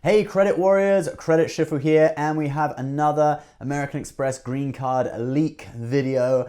Hey credit warriors, Credit Shifu here, and we have another American Express Green Card leak video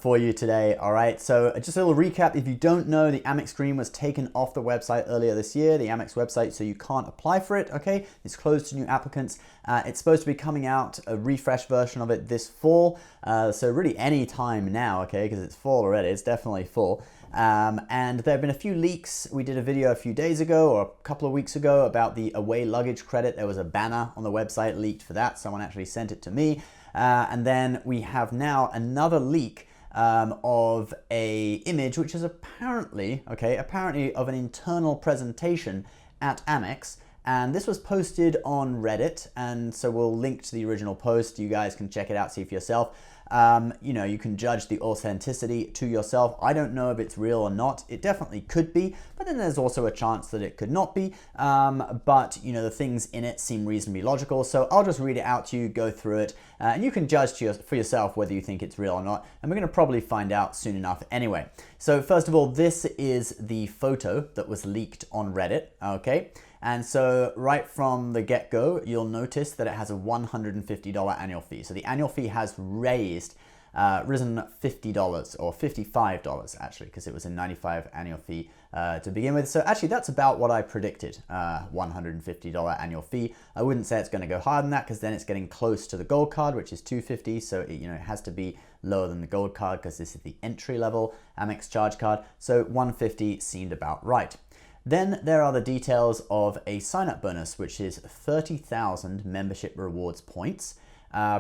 for you today. All right, so just a little recap. If you don't know, the Amex Green was taken off the website earlier this year, the Amex website, so you can't apply for it, okay? It's closed to new applicants. It's supposed to be coming out, a refreshed version of it this fall, so really any time now, okay, because it's fall already, it's definitely fall. And there have been a few leaks. We did a video a few days ago or a couple of weeks ago about the away luggage credit. There was a banner on the website leaked for that. Someone actually sent it to me. And then we have now another leak of a image which is apparently of an internal presentation at Amex. And this was posted on Reddit, and so we'll link to the original post. You guys can check it out, see for yourself. You can judge the authenticity to yourself. I don't know if it's real or not. It definitely could be, but then there's also a chance that it could not be. But the things in it seem reasonably logical. So I'll just read it out to you, go through it, and you can judge for yourself whether you think it's real or not. And we're going to probably find out soon enough anyway. So first of all, this is the photo that was leaked on Reddit, okay? And so right from the get-go, you'll notice that it has a $150 annual fee. So the annual fee has risen $50 or $55 actually, because it was a $95 annual fee to begin with. So actually that's about what I predicted, $150 annual fee. I wouldn't say it's going to go higher than that, because then it's getting close to the gold card, which is $250. So it has to be lower than the gold card because this is the entry level Amex charge card. So $150 seemed about right. Then there are the details of a sign-up bonus, which is 30,000 membership rewards points.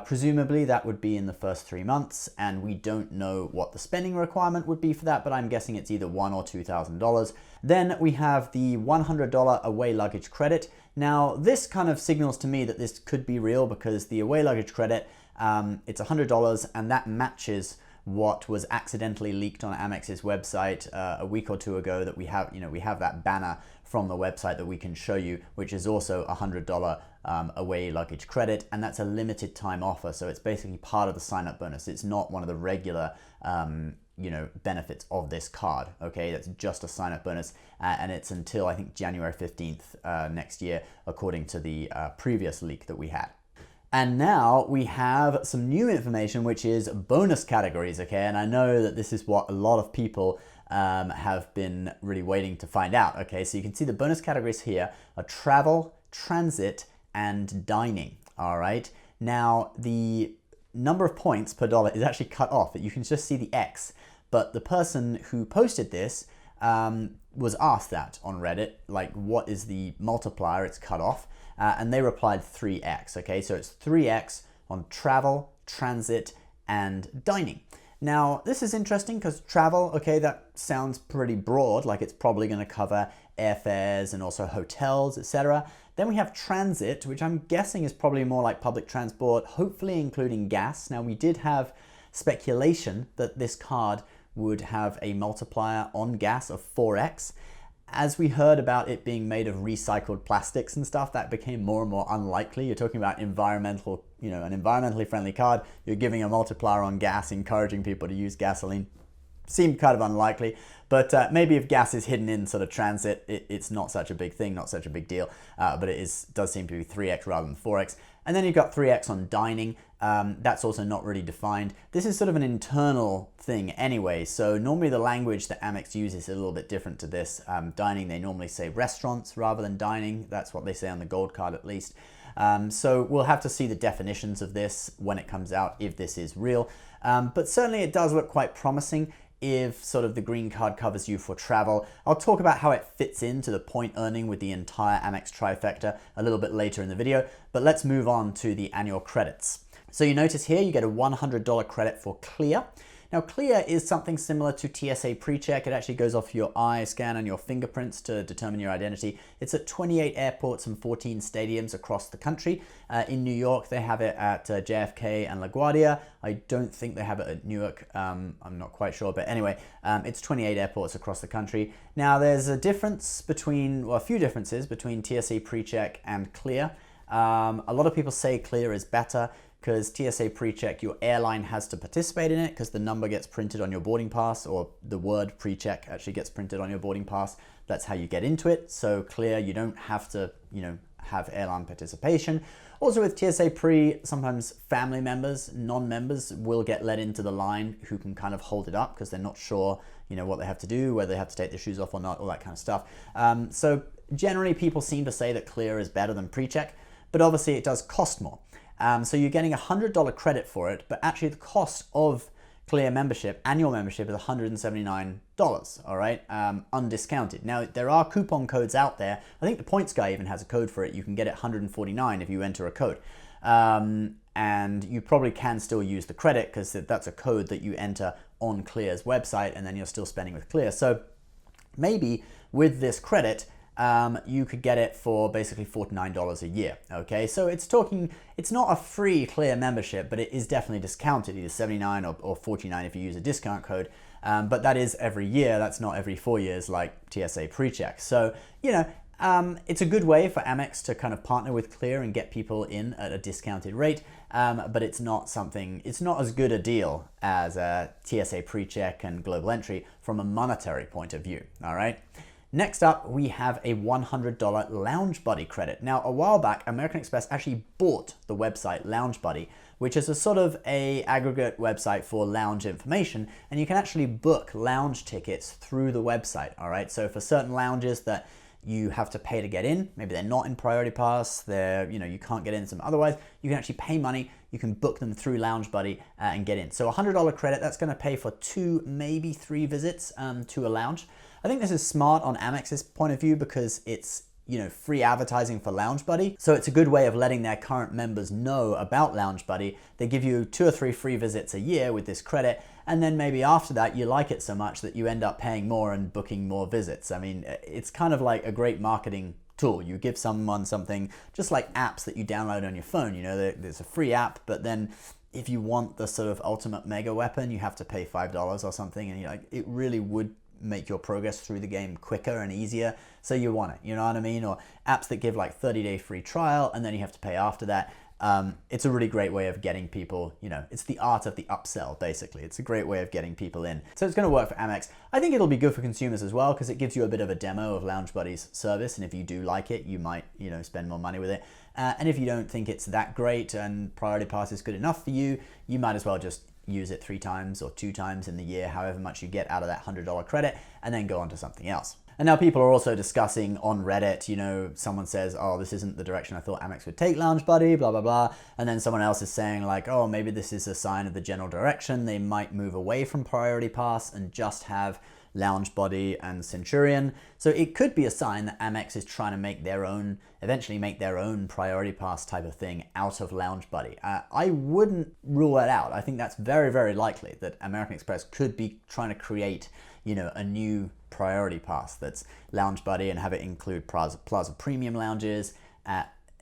Presumably that would be in the first 3 months, and we don't know what the spending requirement would be for that, but I'm guessing it's either $1,000 or $2,000. Then we have the $100 away luggage credit. Now this kind of signals to me that this could be real, because the away luggage credit, it's $100, and that matches what was accidentally leaked on Amex's website a week or two ago. That we have that banner from the website that we can show you, which is also a $100 away luggage credit, and that's a limited time offer. So it's basically part of the sign-up bonus. It's not one of the regular benefits of this card. Okay, that's just a sign-up bonus, and it's until I think January 15th next year, according to the previous leak that we had. And now we have some new information, which is bonus categories, okay? And I know that this is what a lot of people have been really waiting to find out, okay? So you can see the bonus categories here are travel, transit, and dining, all right? Now, the number of points per dollar is actually cut off. You can just see the X, but the person who posted this was asked that on Reddit, like, what is the multiplier it's cut off? And they replied 3x, okay? So it's 3x on travel, transit, and dining. Now, this is interesting because travel, okay, that sounds pretty broad, like it's probably going to cover airfares and also hotels, etc. Then we have transit, which I'm guessing is probably more like public transport, hopefully including gas. Now, we did have speculation that this card would have a multiplier on gas of 4x. As we heard about it being made of recycled plastics and stuff, that became more and more unlikely. You're talking about an environmentally friendly card. You're giving a multiplier on gas, encouraging people to use gasoline. Seemed kind of unlikely, but maybe if gas is hidden in sort of transit, it's not such a big thing, not such a big deal, but does seem to be 3x rather than 4x. And then you've got 3x on dining. That's also not really defined. This is sort of an internal thing anyway, so normally the language that Amex uses is a little bit different to this. Dining, they normally say restaurants rather than dining. That's what they say on the gold card at least. So we'll have to see the definitions of this when it comes out, if this is real. But certainly it does look quite promising if sort of the green card covers you for travel. I'll talk about how it fits into the point earning with the entire Amex trifecta a little bit later in the video, but let's move on to the annual credits. So you notice here you get a $100 credit for Clear. Now, Clear is something similar to TSA PreCheck. It actually goes off your eye scan and your fingerprints to determine your identity. It's at 28 airports and 14 stadiums across the country. In New York, they have it at JFK and LaGuardia. I don't think they have it at Newark. I'm not quite sure, but anyway, it's 28 airports across the country. Now, there's a few differences between TSA PreCheck and Clear. A lot of people say Clear is better, because TSA PreCheck, your airline has to participate in it because the number gets printed on your boarding pass, or the word PreCheck actually gets printed on your boarding pass. That's how you get into it. So Clear, you don't have to, have airline participation. Also with TSA Pre, sometimes family members, non-members will get let into the line who can kind of hold it up because they're not sure, what they have to do, whether they have to take their shoes off or not, all that kind of stuff. So generally people seem to say that Clear is better than PreCheck, but obviously it does cost more. So you're getting $100 credit for it, but actually the cost of Clear membership, annual membership, is $179, all right, undiscounted. Now, there are coupon codes out there. I think the Points Guy even has a code for it. You can get it $149 if you enter a code. And you probably can still use the credit because that's a code that you enter on Clear's website, and then you're still spending with Clear. So maybe with this credit, you could get it for basically $49 a year, okay? So it's not a free Clear membership, but it is definitely discounted, either $79 or $49 if you use a discount code, but that is every year, that's not every 4 years like TSA PreCheck. So, it's a good way for Amex to kind of partner with Clear and get people in at a discounted rate, but it's not as good a deal as TSA PreCheck and Global Entry from a monetary point of view, all right? Next up, we have a $100 LoungeBuddy credit. Now, a while back, American Express actually bought the website LoungeBuddy, which is a sort of a aggregate website for lounge information, and you can actually book lounge tickets through the website, all right? So for certain lounges that you have to pay to get in, maybe they're not in Priority Pass, you can't get in some otherwise, you can actually pay money, you can book them through LoungeBuddy and get in. So a $100 credit, that's gonna pay for 2, maybe 3 visits to a lounge. I think this is smart on Amex's point of view because it's free advertising for LoungeBuddy. So it's a good way of letting their current members know about LoungeBuddy. They give you 2 or 3 free visits a year with this credit, and then maybe after that you like it so much that you end up paying more and booking more visits. I mean, it's kind of like a great marketing tool. You give someone something, just like apps that you download on your phone. There's a free app, but then if you want the sort of ultimate mega weapon, you have to pay $5 or something, and it really would make your progress through the game quicker and easier, so you want it, you know what I mean? Or apps that give like 30-day free trial and then you have to pay after that. It's a really great way of getting people, it's the art of the upsell, basically. It's a great way of getting people in. So it's going to work for Amex. I think it'll be good for consumers as well because it gives you a bit of a demo of LoungeBuddy's service, and if you do like it, you might, spend more money with it. And if you don't think it's that great and Priority Pass is good enough for you, you might as well just use it 3 times or 2 times in the year, however much you get out of that $100 credit, and then go on to something else. And now people are also discussing on Reddit, someone says, oh, this isn't the direction I thought Amex would take LoungeBuddy, blah, blah, blah. And then someone else is saying like, oh, maybe this is a sign of the general direction. They might move away from Priority Pass and just have LoungeBuddy and Centurion. So it could be a sign that Amex is trying to eventually make their own Priority Pass type of thing out of LoungeBuddy. I wouldn't rule that out. I think that's very, very likely that American Express could be trying to create, a new Priority Pass that's LoungeBuddy and have it include Plaza Premium lounges,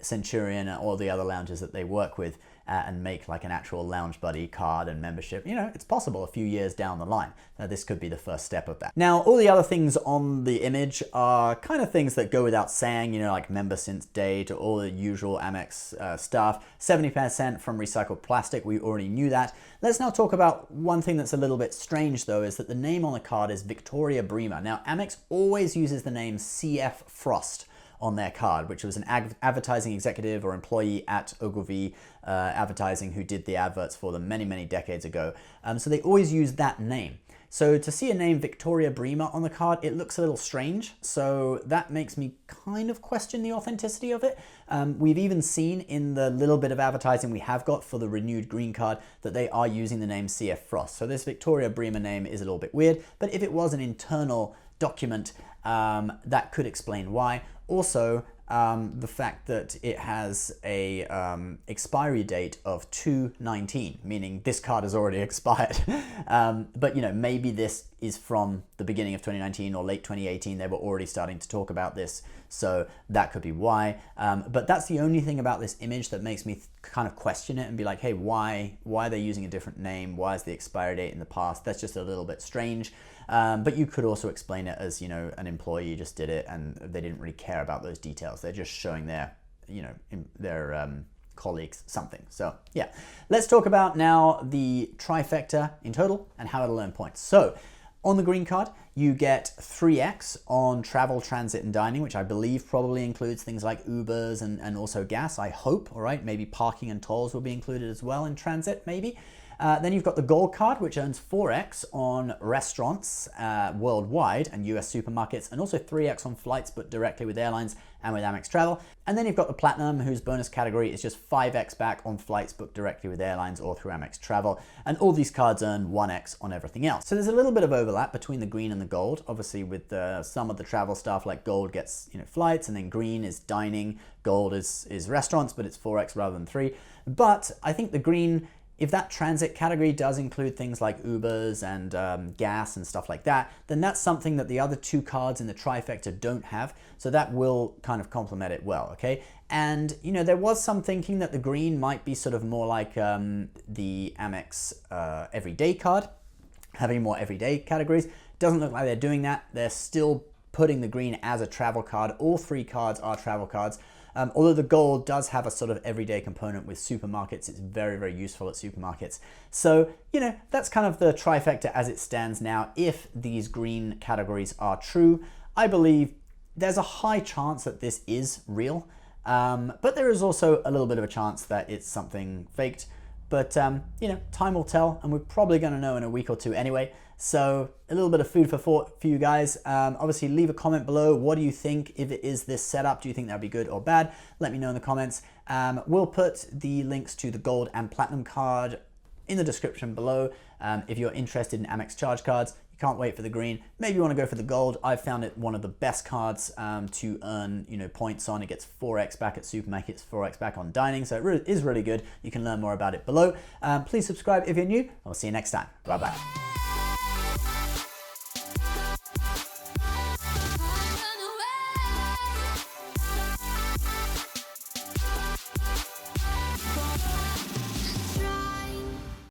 Centurion and all the other lounges that they work with, and make like an actual LoungeBuddy card and membership. It's possible a few years down the line. This could be the first step of that. Now, all the other things on the image are kind of things that go without saying, like member since date or all the usual Amex stuff. 70% from recycled plastic, we already knew that. Let's now talk about one thing that's a little bit strange though, is that the name on the card is Victoria Bremer. Now, Amex always uses the name CF Frost on their card, which was an advertising executive or employee at Ogilvy Advertising who did the adverts for them many, many decades ago. So they always use that name. So to see a name Victoria Bremer on the card, it looks a little strange. So that makes me kind of question the authenticity of it. We've even seen in the little bit of advertising we have got for the renewed green card that they are using the name CF Frost. So this Victoria Bremer name is a little bit weird, but if it was an internal document, that could explain why. Also, the fact that it has a expiry date of 2/19, meaning this card has already expired. But maybe this is from the beginning of 2019 or late 2018. They were already starting to talk about this, so that could be why. But that's the only thing about this image that makes me kind of question it and be like, hey, why are they using a different name? Why is the expiry date in the past? That's just a little bit strange. But you could also explain it as, an employee just did it and they didn't really care about those details. They're just showing their colleagues something. So yeah, let's talk about now the trifecta in total and how it'll earn points. So On the green card, you get 3x on travel, transit, and dining, which I believe probably includes things like Ubers and also gas, I hope, all right? Maybe parking and tolls will be included as well in transit, maybe. Then you've got the gold card, which earns 4x on restaurants worldwide and US supermarkets, and also 3x on flights booked directly with airlines and with Amex Travel. And then you've got the platinum, whose bonus category is just 5x back on flights booked directly with airlines or through Amex Travel. And all these cards earn 1x on everything else. So there's a little bit of overlap between the green and the gold. Obviously, with some of the travel stuff, like gold gets flights, and then green is dining, gold is restaurants, but it's 4x rather than 3. But I think the green, if that transit category does include things like Ubers and gas and stuff like that, then that's something that the other two cards in the trifecta don't have. So that will kind of complement it well, okay? And, there was some thinking that the green might be sort of more like the Amex Everyday card, having more everyday categories. Doesn't look like they're doing that. They're still putting the green as a travel card. All three cards are travel cards. Although the gold does have a sort of everyday component with supermarkets. It's very, very useful at supermarkets. So, that's kind of the trifecta as it stands now. If these green categories are true, I believe there's a high chance that this is real. But there is also a little bit of a chance that it's something faked. But, time will tell, and we're probably going to know in a week or two anyway. So a little bit of food for thought for you guys. Obviously, leave a comment below. What do you think if it is this setup? Do you think that would be good or bad? Let me know in the comments. We'll put the links to the gold and platinum card in the description below. If you're interested in Amex charge cards, you can't wait for the green. Maybe you want to go for the gold. I've found it one of the best cards to earn points on. It gets 4x back at supermarkets, 4x back on dining. So it is really good. You can learn more about it below. Please subscribe if you're new. I'll see you next time. Bye-bye.